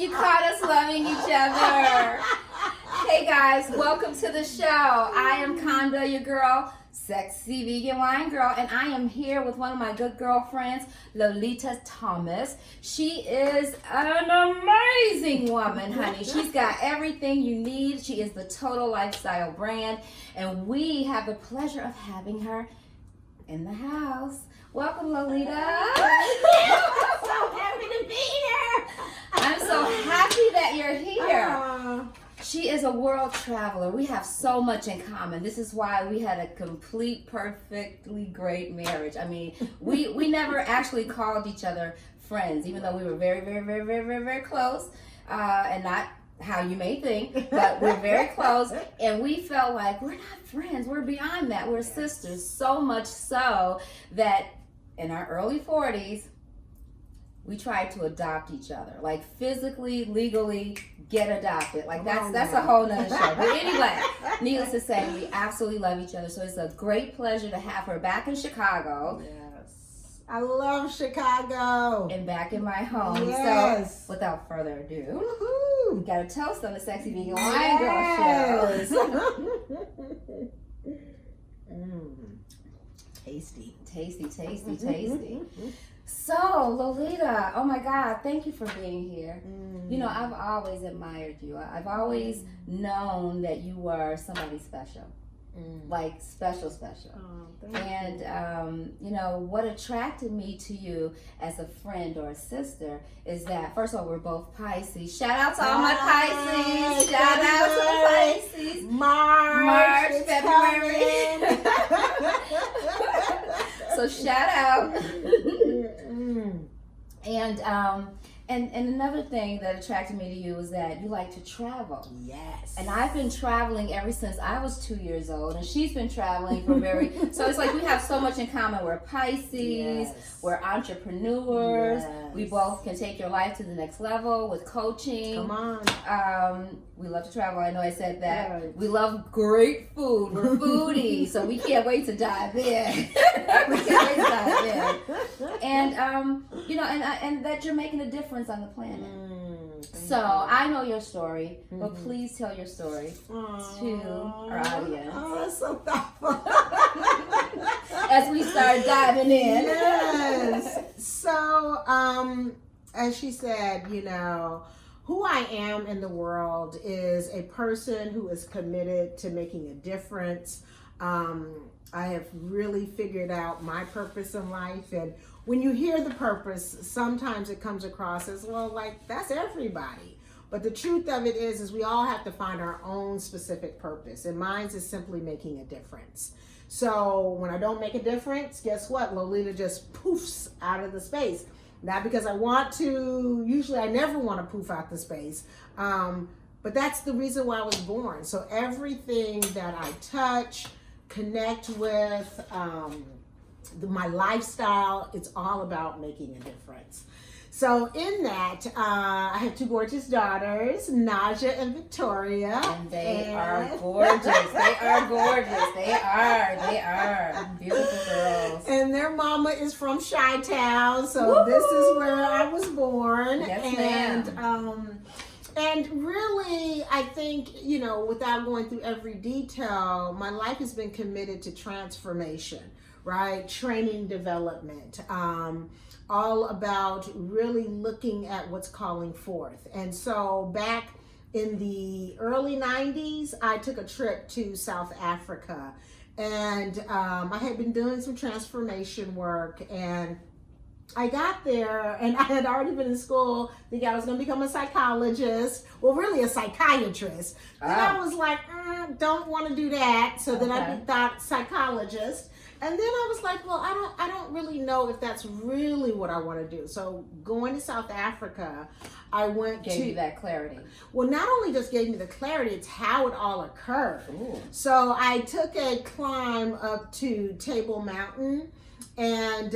You caught us loving each other. Hey guys, welcome to the show. I am Conda, your girl, sexy vegan wine girl, and I am here with one of my good girlfriends, Lolita Thomas. She is an amazing woman, honey. She's got everything you need. She is the total lifestyle brand, and we have the pleasure of having her in the house. Welcome, Lolita. I'm so happy to be here. I'm so happy that you're here. She is a world traveler. We have so much in common. This is why we had a complete, perfectly great marriage. I mean, we never actually called each other friends, even though we were very, very, very, very, very, very close, and not how you may think, but we're very close, and we felt like we're not friends. We're beyond that. We're sisters. So much so that in our early 40s, we tried to adopt each other, like physically, legally get adopted. Like that's a whole nother show. But anyway, needless to say, we absolutely love each other. So it's a great pleasure to have her back in Chicago. Yes, I love Chicago. And back in my home. Yes. So without further ado, Woohoo. we got a toast on the Sexy Vegan Wine Girl Show. Tasty. Tasty, tasty, tasty. So, Lolita, oh my God, thank you for being here. You know, I've always admired you. I've always known that you were somebody special. Like special. Oh, And, you know, what attracted me to you as a friend or a sister is that, first of all, we're both Pisces. Shout out to all my Pisces. Shout out to the Pisces. March, February. So shout out. And another thing that attracted me to you is that you like to travel. Yes. And I've been traveling ever since I was 2 years old, and she's been traveling for so it's like we have so much in common. We're Pisces, we're entrepreneurs, we both can take your life to the next level with coaching. Come on. We love to travel. I know I said that. Right. We love great food. We're foodies, so we can't wait to dive in. We can't wait to dive in. And you know, and that you're making a difference on the planet. So I know your story, but please tell your story to our audience. Oh, that's so thoughtful. As we start diving in. Yes. So, as she said, you know, who I am in the world is a person who is committed to making a difference. I have really figured out my purpose in life, and when you hear the purpose, sometimes it comes across as, well, like, that's everybody. But the truth of it is we all have to find our own specific purpose, and mine is simply making a difference. So when I don't make a difference, guess what? Lolita just poofs out of the space. Not because I want to, usually I never want to poof out the space, but that's the reason why I was born. So everything that I touch, connect with, my lifestyle, it's all about making a difference. So in that, I have two gorgeous daughters, Naja and Victoria. And they are gorgeous. They are gorgeous. They are beautiful girls. And their mama is from Chi-Town, so this is where I was born. Yes, And really, I think, you know, without going through every detail, my life has been committed to transformation, right? Training development, all about really looking at what's calling forth. And so back in the early 90s, I took a trip to South Africa, and I had been doing some transformation work, and I got there and I had already been in school thinking I was going to become a psychologist. Well, really a psychiatrist. Then I was like, don't want to do that. So then I thought psychologist. And then I was like, well, I don't really know if that's really what I want to do. So going to South Africa, I went Gave you that clarity. Well, not only just gave me the clarity, it's how it all occurred. Ooh. So I took a climb up to Table Mountain. And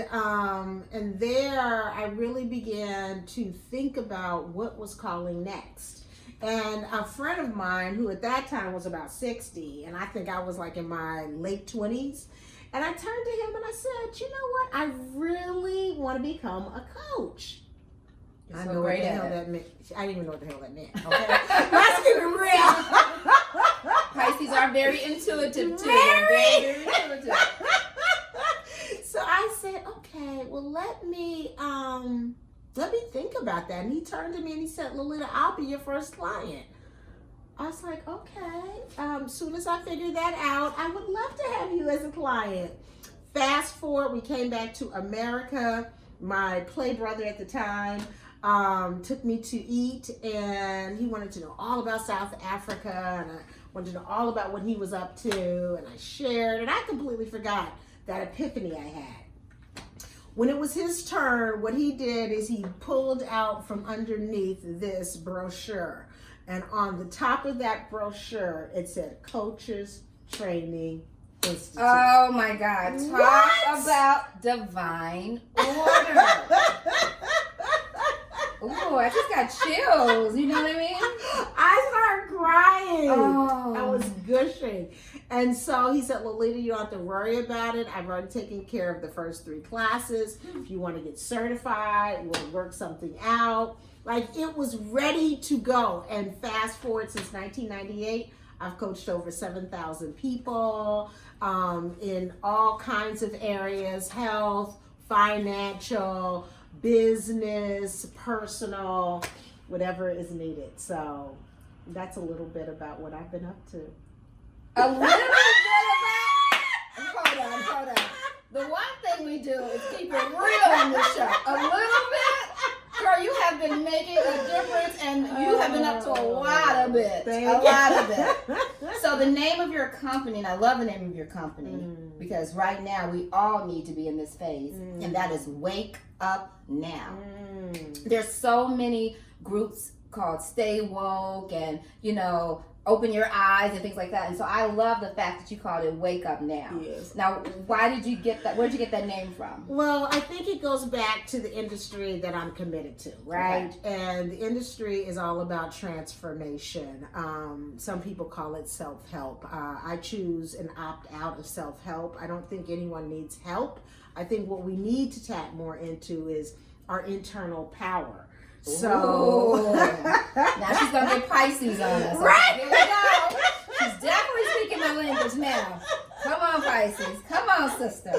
there I really began to think about what was calling next. And a friend of mine who at that time was about 60, and I think I was like in my late 20s, and I turned to him and I said, you know what? I really want to become a coach. I know what the hell that meant. I didn't even know what the hell that meant. Okay, let's keep it real. Pisces are very intuitive too. Very intuitive. So I said, okay, well let me think about that. And he turned to me and he said, Lolita, I'll be your first client. I was like, okay. Soon as I figured that out, I would love to have you as a client. Fast forward, we came back to America. My play brother at the time took me to eat, and he wanted to know all about South Africa, and I wanted to know all about what he was up to, and I shared, and I completely forgot that epiphany I had. When it was his turn, what he did is he pulled out from underneath this brochure, and on the top of that brochure, it said Coaches Training Institute. Oh my God. Talk about divine order. Ooh, I just got chills. You know what I mean? I started crying. Oh. I was gushing. And so he said, Lolita, you don't have to worry about it. I've already taken care of the first 3 classes. If you want to get certified, we'll work something out. Like, it was ready to go. And fast forward, since 1998, I've coached over 7,000 people in all kinds of areas: health, financial, business, personal, whatever is needed. So that's a little bit about what I've been up to. A little bit about. Hold on. The one thing we do is keep it real on this show. A little bit. Girl, you have been making a difference, and you have been up to a lot of it. So the name of your company, and I love the name of your company, because right now we all need to be in this phase, and that is Wake Up Now. There's so many groups called Stay Woke and, Open Your Eyes and things like that. And so I love the fact that you called it Wake Up Now. Yes. Now, why did you get that? Where did you get that name from? Well, I think it goes back to the industry that I'm committed to, right? Okay. And the industry is all about transformation. Some people call it self-help. I choose and opt out of self-help. I don't think anyone needs help. I think what we need to tap more into is our internal power. So now she's gonna get Pisces on us. Right? Here we go. She's definitely speaking my language now. Come on, Pisces. Come on, sister.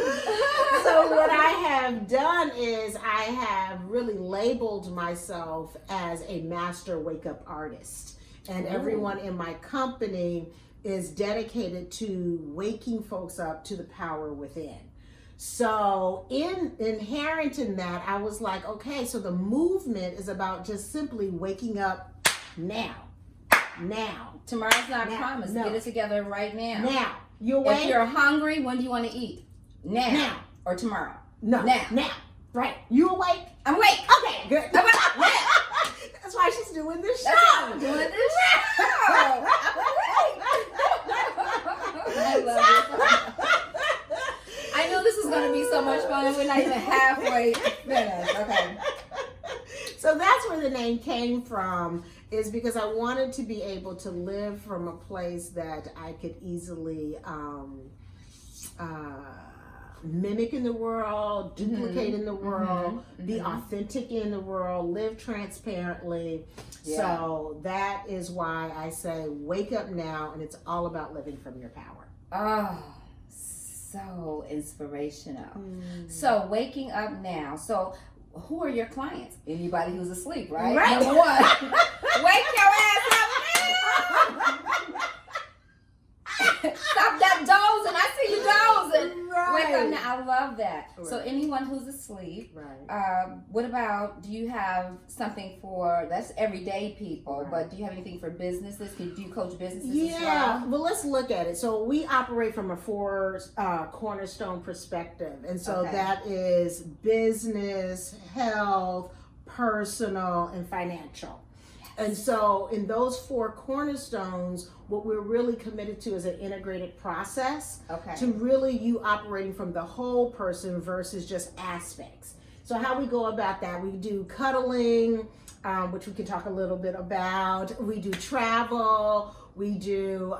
So what I have done is I have really labeled myself as a master wake up artist, and everyone in my company is dedicated to waking folks up to the power within. So inherent in that, I was like, okay, so the movement is about just simply waking up now. Tomorrow's not promised. No. Get it together right now. Now. You're awake? If you're hungry, when do you want to eat? Now. Or tomorrow? No. Now. Right. You awake? I'm awake. Okay, good. I'm awake. That's why she's doing this show. I'm doing this show. I'm awake. I love it. I knew this was going to be so much fun, and we're not even halfway finished. Okay. So that's where the name came from, is because I wanted to be able to live from a place that I could easily mimic in the world, duplicate in the world, be authentic in the world, live transparently. Yeah. So that is why I say wake up now, and it's all about living from your power. Oh, so inspirational. So waking up now. So who are your clients? Anybody who's asleep, right? Right. Number one, wake your ass up now. Stop that dozing. I see you dozing. Right. Wake up now. I love that. Right. So anyone who's asleep, right. What about, do you have something for, that's everyday people, right. But do you have anything for businesses? Do you coach businesses as well? Well, let's look at it. So we operate from a 4 cornerstone perspective. And so that is business, health, personal, and financial. And so in those 4 cornerstones, what we're really committed to is an integrated process to really you operating from the whole person versus just aspects. So how we go about that, we do cuddling, which we can talk a little bit about. We do travel. We do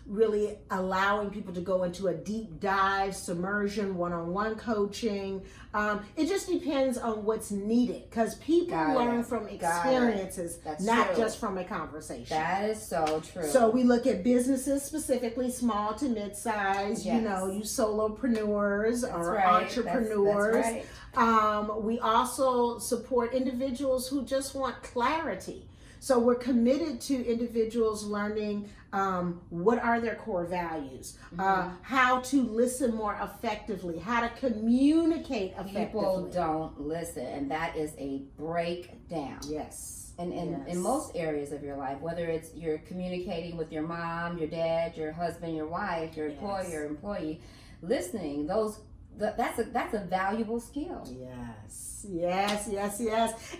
really allowing people to go into a deep dive, submersion, one-on-one coaching. It just depends on what's needed, because people learn from experiences, not just from a conversation. That is so true. So we look at businesses specifically, small to mid-size, you solopreneurs or entrepreneurs. That's right. We also support individuals who just want clarity. So we're committed to individuals learning what are their core values, how to listen more effectively, how to communicate effectively. People don't listen, and that is a breakdown. Yes. And in most areas of your life, whether it's you're communicating with your mom, your dad, your husband, your wife, your employer, your employee, listening, that's a valuable skill. Yes.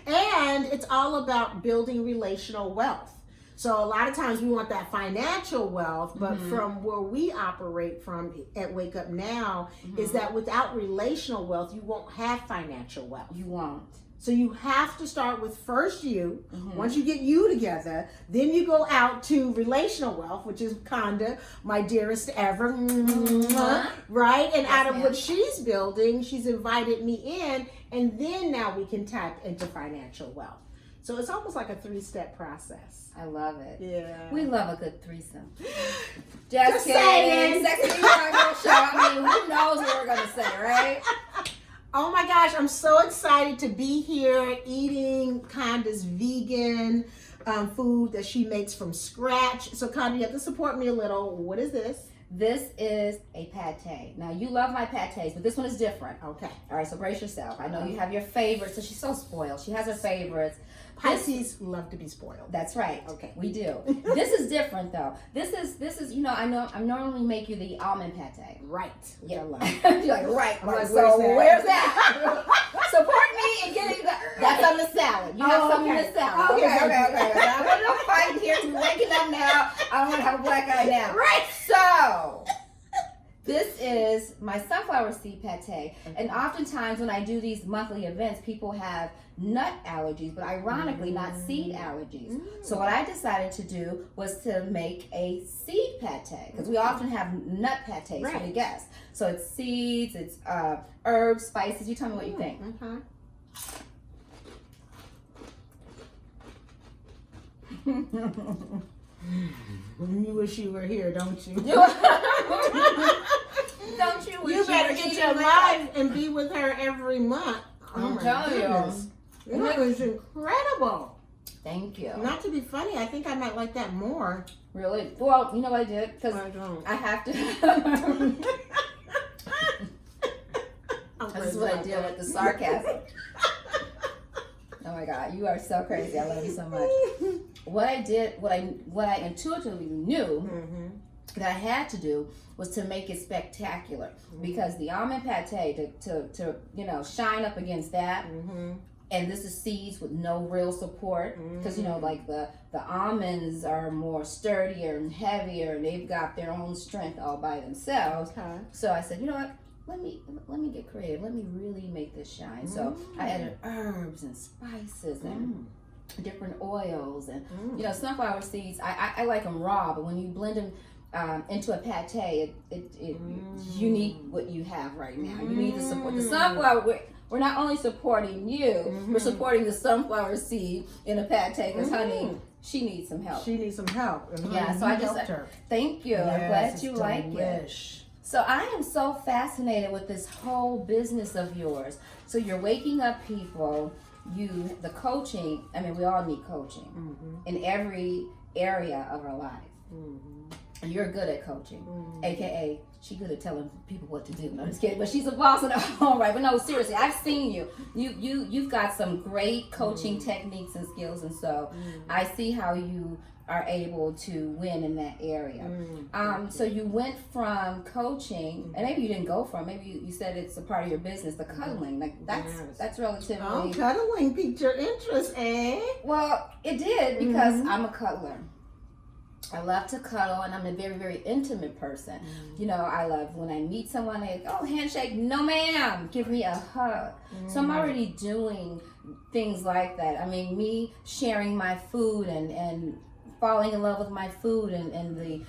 And it's all about building relational wealth. So a lot of times we want that financial wealth, but from where we operate from at Wake Up Now is that without relational wealth, you won't have financial wealth. You won't. So you have to start with first you. Once you get you together, then you go out to relational wealth, which is Conda, my dearest ever, right? And out of what she's building, she's invited me in, and then now we can tap into financial wealth. So it's almost like a 3-step process. I love it. Yeah. We love a good threesome. Just kidding. saying. Sexy Girl Show. I mean, who knows what we're going to say, right? Oh my gosh, I'm so excited to be here eating Conda's vegan food that she makes from scratch. So Conda, you have to support me a little. What is this? This is a pate. Now, you love my pates, but this one is different. Okay. All right, so brace yourself. I know you have your favorites, so she's so spoiled. She has her favorites. Pisces love to be spoiled. That's right. Okay. We do. This is different, though. This is, I normally make you the almond pate. Right. Yeah. You're like, right. I'm like, so where's that? Support me in getting that's on the salad. You have some in the salad. Okay. I want no fighting here. We're waking up now. I don't want to have a black eye now. Right. So, this is my sunflower seed pate. And oftentimes when I do these monthly events, people have nut allergies, but ironically not seed allergies. So what I decided to do was to make a seed pate, because we often have nut pates for the guests. So it's seeds, it's herbs, spices. You tell me what you think. You wish you were here, don't you? Don't you wish you better get your life and be with her every month. I'm telling you. That was incredible. Thank you. Not to be funny, I think I might like that more. Really? Well, you know what I did? Because I have to. This is what I did with the sarcasm. Oh my God, you are so crazy. I love you so much. What I did, what I intuitively knew that I had to do was to make it spectacular, because the almond pate to shine up against that. And this is seeds with no real support, because like the almonds are more sturdier and heavier, and they've got their own strength all by themselves. So I said, you know what? Let me get creative. Let me really make this shine. So I added herbs and spices and different oils and sunflower seeds. I like them raw, but when you blend them into a pate, you need what you have right now. You need to support the sunflower. We're not only supporting you, we're supporting the sunflower seed in a pate, because honey, she needs some help. She needs some help. Yeah, so I just helped her. Thank you. I'm glad you like it. So I am so fascinated with this whole business of yours. So you're waking up people, the coaching, I mean, we all need coaching in every area of our life. And you're good at coaching, AKA she's good at telling people what to do. No, I'm just kidding, but she's a boss in her own right. But no, seriously, I've seen you. You've got some great coaching techniques and skills, and so I see how you are able to win in that area. So you went from coaching, and maybe you didn't go from. Maybe you said it's a part of your business, the cuddling. Like that's relatively. Oh, cuddling piqued your interest, eh? Well, it did, because I'm a cuddler. I love to cuddle, and I'm a very, very intimate person. I love when I meet someone, handshake, no ma'am, give me a hug. So I'm already doing things like that. I mean, me sharing my food and falling in love with my food and the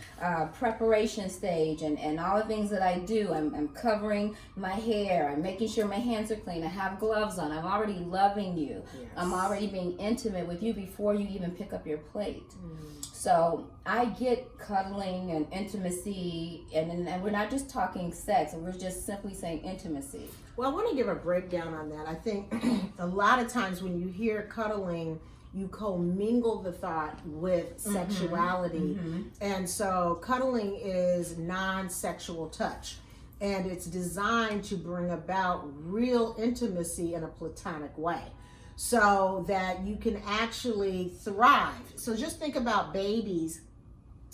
preparation stage and all the things that I do. I'm covering my hair. I'm making sure my hands are clean. I have gloves on. I'm already loving you. Yes. I'm already being intimate with you before you even pick up your plate. So I get cuddling and intimacy, and we're not just talking sex, and we're just simply saying intimacy. Well, I want to give a breakdown on that. I think a lot of times when you hear cuddling, you commingle the thought with sexuality. And so cuddling is non-sexual touch. And it's designed to bring about real intimacy in a platonic way, so that you can actually thrive. So just think about babies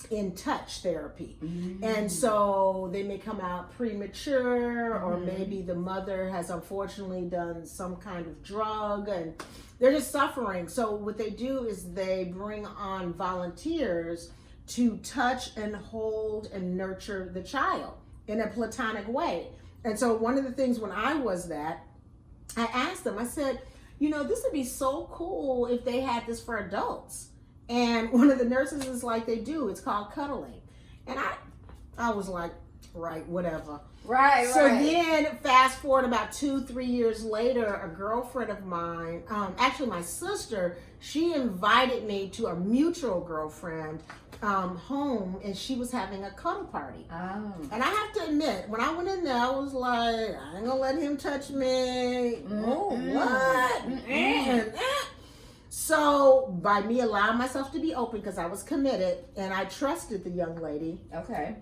in touch therapy. And so they may come out premature, or maybe the mother has unfortunately done some kind of drug and they're just suffering. So what they do is they bring on volunteers to touch and hold and nurture the child in a platonic way. And so one of the things when I was that, I asked them, I said, you know, this would be so cool if they had this for adults. And one of the nurses is like, they do. It's called cuddling. And I was like, right, whatever. Right. So then fast forward about 2-3 years later, a girlfriend of mine, actually my sister, she invited me to a mutual girlfriend home, and she was having a cuddle party. And I have to admit, when I went in there, I was like, I ain't gonna let him touch me. Oh, what? So by me allowing myself to be open, because I was committed and I trusted the young lady. Okay.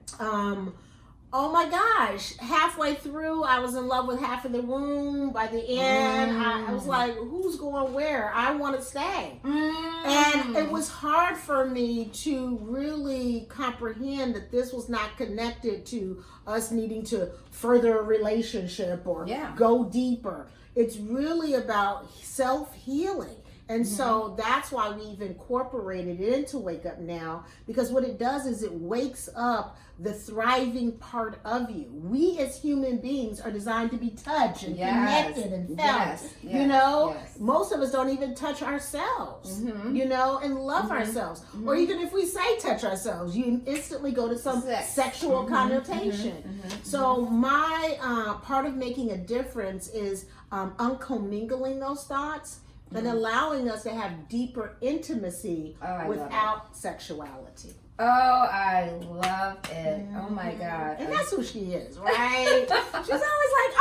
Oh my gosh, halfway through, I was in love with half of the room. By the end, I was like, who's going where? I want to stay. And it was hard for me to really comprehend that this was not connected to us needing to further a relationship or go deeper. It's really about self-healing. And so that's why we've incorporated it into Wake Up Now, because what it does is it wakes up the thriving part of you. We as human beings are designed to be touched and connected and felt. You know, most of us don't even touch ourselves, you know, and love ourselves. Or even if we say touch ourselves, you instantly go to some sexual connotation. So my part of making a difference is uncommingling those thoughts and allowing us to have deeper intimacy without sexuality. Oh, I love it. Oh my God. And that's who she is, right? She's always like,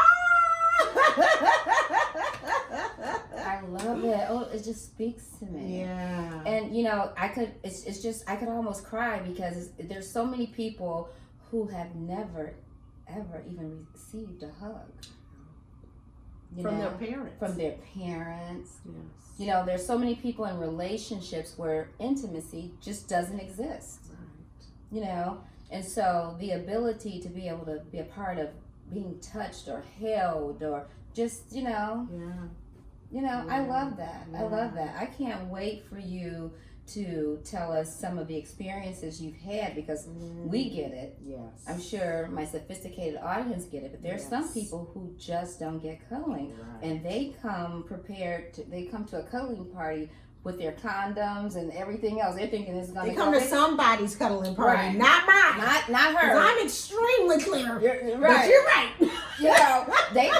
I love it. Oh, it just speaks to me. Yeah. And you know, I could almost cry, because there's so many people who have never, ever even received a hug. From their parents. From their parents. Yes. You know, there's so many people in relationships where intimacy just doesn't exist. Right. You know, and so the ability to be able to be a part of being touched or held or just, you know, I love that. I love that. I can't wait for you to tell us some of the experiences you've had, because we get it. Yes. I'm sure my sophisticated audience get it, but there's some people who just don't get cuddling, and they come to a cuddling party with their condoms and everything else. They're thinking it's going to come to somebody's cuddling party, not mine. Not her. I'm extremely clear. You're right. But you're right. You know, they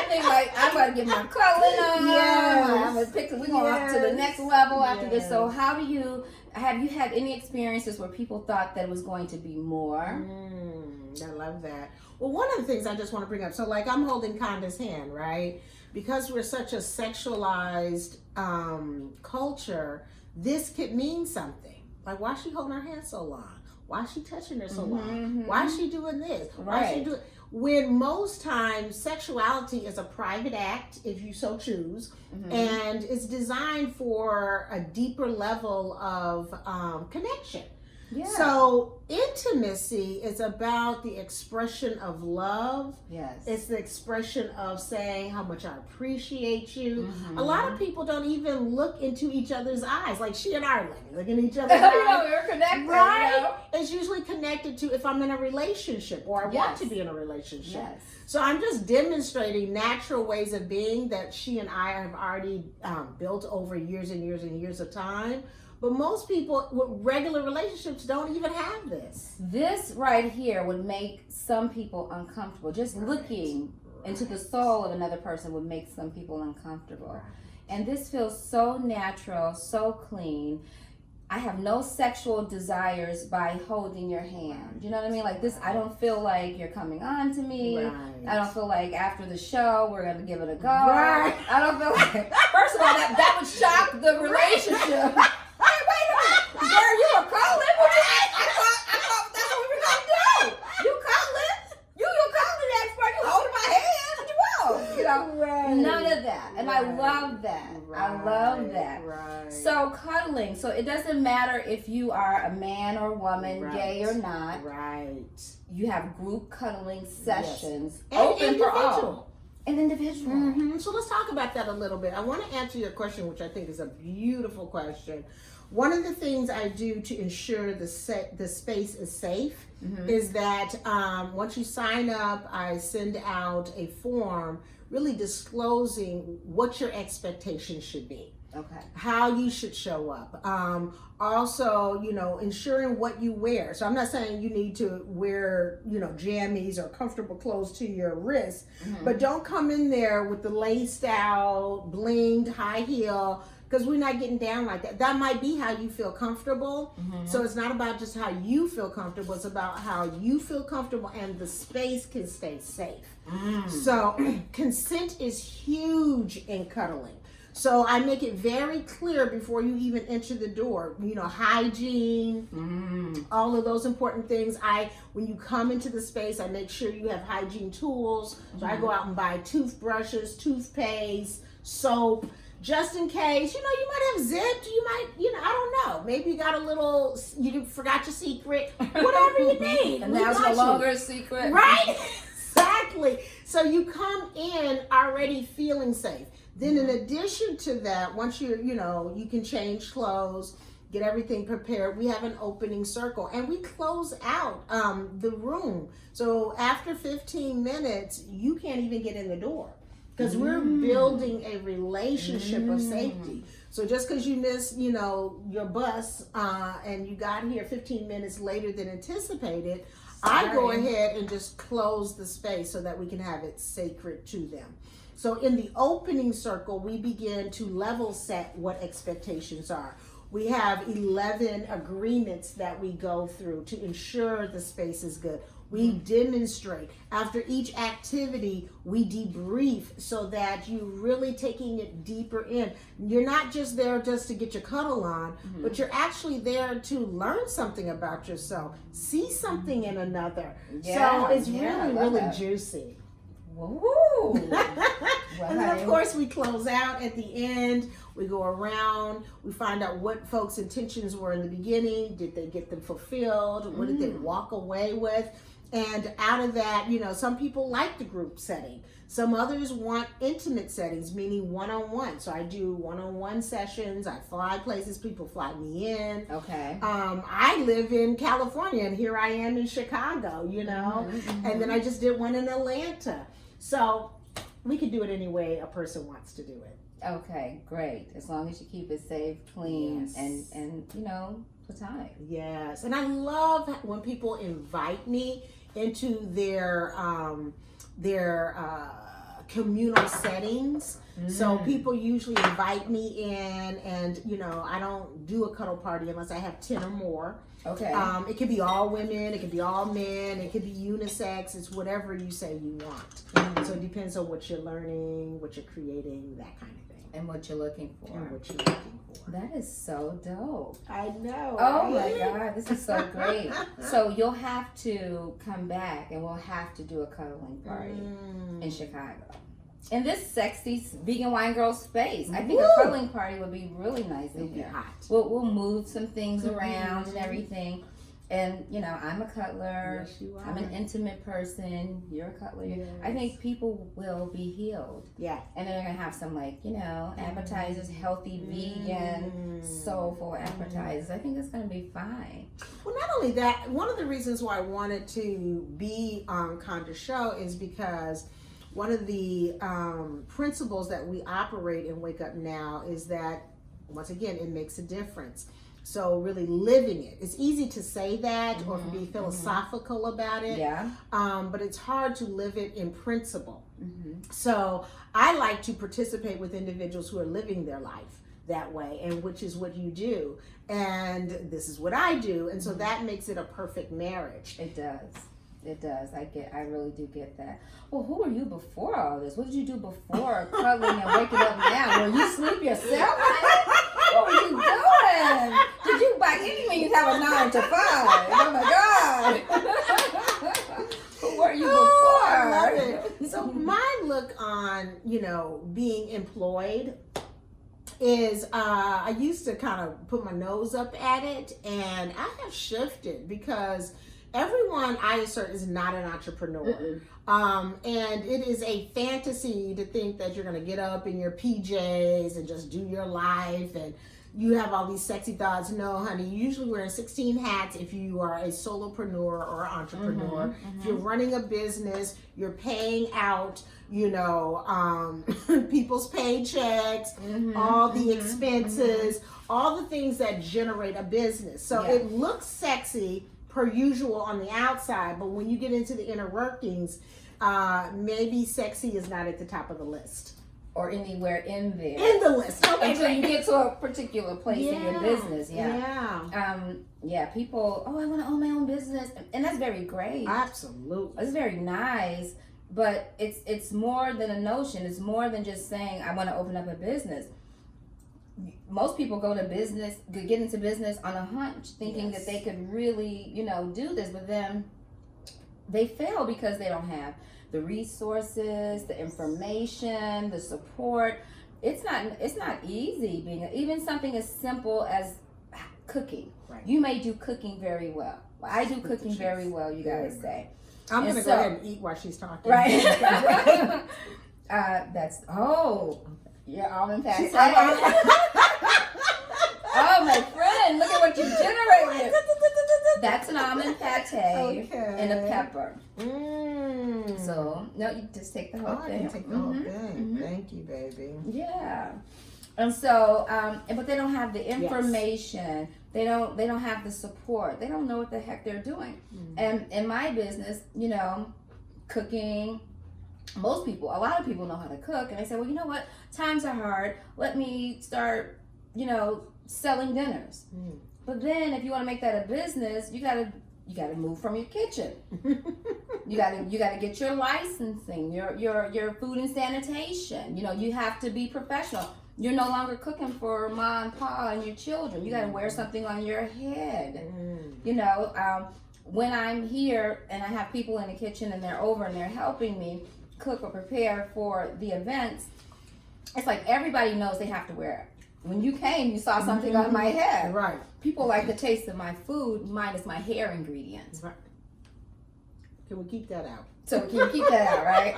think like, I'm going to get my cuddling on. I'm going to pick, we're going up to the next level after this. So have you had any experiences where people thought that it was going to be more? I love that. Well, one of the things I just want to bring up, so like I'm holding Conda's hand, right? Because we're such a sexualized culture, this could mean something. Like, why is she holding her hand so long? Why is she touching her so long? Why is she doing this? Why is she doing? When most times sexuality is a private act, if you so choose, and it's designed for a deeper level of connection. Yeah. So intimacy is about the expression of love. Yes. It's the expression of saying how much I appreciate you. A lot of people don't even look into each other's eyes. Like she and I are looking at each other's eyes. We're connected. Right? You know? It's usually connected to if I'm in a relationship or I want to be in a relationship. Yes. So I'm just demonstrating natural ways of being that she and I have already built over years and years and years of time. But most people with regular relationships don't even have this. This right here would make some people uncomfortable. Just looking into the soul of another person would make some people uncomfortable. And this feels so natural, so clean. I have no sexual desires by holding your hand. You know what I mean? Like this, I don't feel like you're coming on to me. Right. I don't feel like after the show we're gonna give it a go. Right. I don't feel like. First of all, that would shock the relationship. Hey, wait a minute, girl, you were calling? I thought that's what we were gonna do. You calling? You calling expert? You holding my hand? What you want? You know, Right. none of that. And I love that. I love that. Right. So cuddling. So it doesn't matter if you are a man or woman, gay or not. Right. You have group cuddling sessions And open for all. individual. And individual. Mm-hmm. So let's talk about that a little bit. I want to answer your question, which I think is a beautiful question. One of the things I do to ensure the space is safe is that once you sign up, I send out a form really disclosing what your expectations should be. Okay. How you should show up. Also, ensuring what you wear. So I'm not saying you need to wear, jammies or comfortable clothes to your wrist, but don't come in there with the laced out, blinged high heel, because we're not getting down like that. That might be how you feel comfortable. So it's not about just how you feel comfortable. It's about how you feel comfortable and the space can stay safe. So consent is huge in cuddling. So I make it very clear before you even enter the door, hygiene, all of those important things. When you come into the space, I make sure you have hygiene tools. So I go out and buy toothbrushes, toothpaste, soap, just in case. You might have zipped, I don't know. Maybe you got you forgot your secret, whatever you need. And now it's no longer a secret. Right? Exactly. So you come in already feeling safe. Then in addition to that, once you can change clothes, get everything prepared, we have an opening circle and we close out the room. So after 15 minutes, you can't even get in the door because we're building a relationship of safety. So just because you miss, your bus and you got here 15 minutes later than anticipated, I go ahead and just close the space so that we can have it sacred to them. So in the opening circle, we begin to level set what expectations are. We have 11 agreements that we go through to ensure the space is good. We demonstrate. After each activity, we debrief so that you're really taking it deeper in. You're not just there just to get your cuddle on, but you're actually there to learn something about yourself, see something in another. So it's really juicy. Woo! And then of course we close out at the end. We go around, we find out what folks' intentions were in the beginning. Did they get them fulfilled? What did they walk away with? And out of that, some people like the group setting. Some others want intimate settings, meaning one-on-one. So I do one-on-one sessions. I fly places. People fly me in. Okay. I live in California, and here I am in Chicago, And then I just did one in Atlanta. So we can do it any way a person wants to do it. Okay, great. As long as you keep it safe, clean, and platonic. Yes. And I love when people invite me into their communal settings. So people usually invite me in, and I don't do a cuddle party unless I have 10 or more. Okay. It could be all women, it could be all men, it could be unisex. It's whatever you say you want. So it depends on what you're learning, what you're creating, that kind of thing. And what you're looking for. That is so dope. I know. Oh my God, this is so great. So you'll have to come back and we'll have to do a cuddling party in Chicago. In this sexy vegan wine girl space. I think a cuddling party would be really nice in here. Hot. We'll move some things around and everything. And, I'm a cuddler. Yes, you are. I'm an intimate person. You're a cuddler. Yes. I think people will be healed. Yeah. And then they're going to have some, appetizers, healthy, vegan, soulful appetizers. I think it's going to be fine. Well, not only that, one of the reasons why I wanted to be on Conda's show is because one of the principles that we operate in Wake Up Now is that, once again, it makes a difference. So really living it. It's easy to say that or to be philosophical about it. Yeah. But it's hard to live it in principle. Mm-hmm. So I like to participate with individuals who are living their life that way, and which is what you do. And this is what I do. And so that makes it a perfect marriage. It does. It does. I really do get that. Well, who were you before all this? What did you do before cuddling and waking up now? Were you sleep yourself? What were you doing? Did you by any means have a 9 to 5? Oh my God. Who were you before? I love it. So my look on, being employed is I used to kind of put my nose up at it, and I have shifted because everyone I assert is not an entrepreneur. And it is a fantasy to think that you're going to get up in your PJs and just do your life and you have all these sexy thoughts. No, honey, you usually wearing 16 hats if you are a solopreneur or entrepreneur. If you're running a business, you're paying out, people's paychecks, all the expenses, all the things that generate a business. So it looks sexy per usual on the outside, but when you get into the inner workings, maybe sexy is not at the top of the list. Or anywhere in there. In the list. Okay. Until you get to a particular place in your business. People, I want to own my own business. And that's very great. Absolutely. It's very nice. But it's more than a notion. It's more than just saying, I want to open up a business. Most people get into business on a hunch, thinking that they could really, do this. But then they fail because they don't have the resources, the information, the support. It's not easy even something as simple as cooking. Right. You may do cooking very well. I do cooking very well, you guys say. I'm going to go ahead and eat while she's talking. Right. Your almond pate. Oh, my friend, look at what you generated. That's an almond pate and a pepper. So, no, you just take the whole thing. I can take the whole thing. Thank you, baby. Yeah. And so, but they don't have the information. They don't have the support. They don't know what the heck they're doing. And in my business, cooking, a lot of people know how to cook. And they say, well, you know what? Times are hard. Let me start, selling dinners. But then if you want to make that a business, you gotta move from your kitchen. You gotta get your licensing, your food and sanitation. You have to be professional. You're no longer cooking for ma and pa and your children. You gotta wear something on your head. When I'm here and I have people in the kitchen and they're over and they're helping me cook or prepare for the events, it's like everybody knows they have to wear it. When you came, you saw something on my head. Right. People like the taste of my food minus my hair ingredients. Right. Can we keep that out? So can you keep that out, right?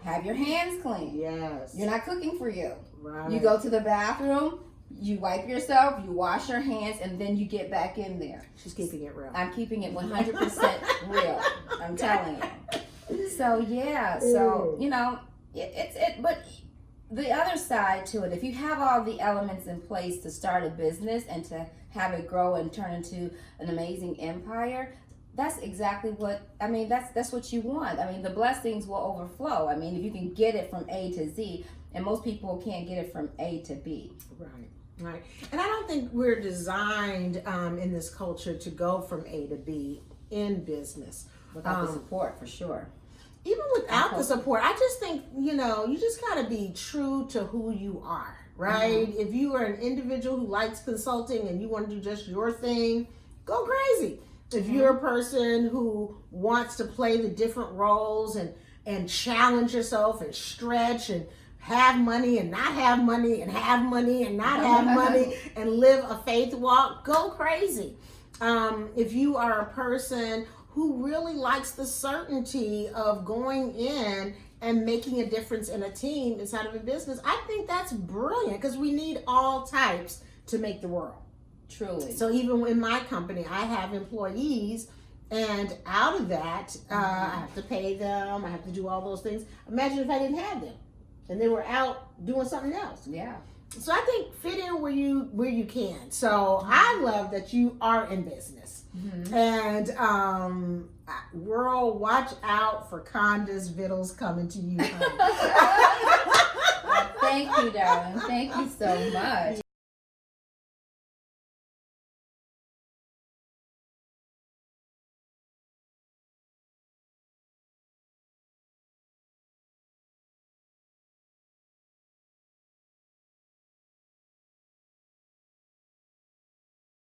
Have your hands clean. Yes. You're not cooking for you. Right. You go to the bathroom, you wipe yourself, you wash your hands, and then you get back in there. She's keeping it real. I'm keeping it 100% real. I'm telling you. So but the other side to it, if you have all the elements in place to start a business and to have it grow and turn into an amazing empire, that's exactly that's what you want. The blessings will overflow. If you can get it from A to Z, and most people can't get it from A to B. Right. And I don't think we're designed in this culture to go from A to B in business. Without the support, for sure. Even without the support, I just think, you just got to be true to who you are, right? If you are an individual who likes consulting and you want to do just your thing, go crazy. If you're a person who wants to play the different roles and challenge yourself and stretch and have money and not have money and have money and not have money and live a faith walk, go crazy. If you are a person who really likes the certainty of going in and making a difference in a team inside of a business, I think that's brilliant because we need all types to make the world. Truly. So even in my company, I have employees, and out of that, I have to pay them, I have to do all those things. Imagine if I didn't have them and they were out doing something else. Yeah. So I think fit in where you can. So I love that you are in business. And world, watch out for Conda's vittles coming to you. Thank you, darling. Thank you so much.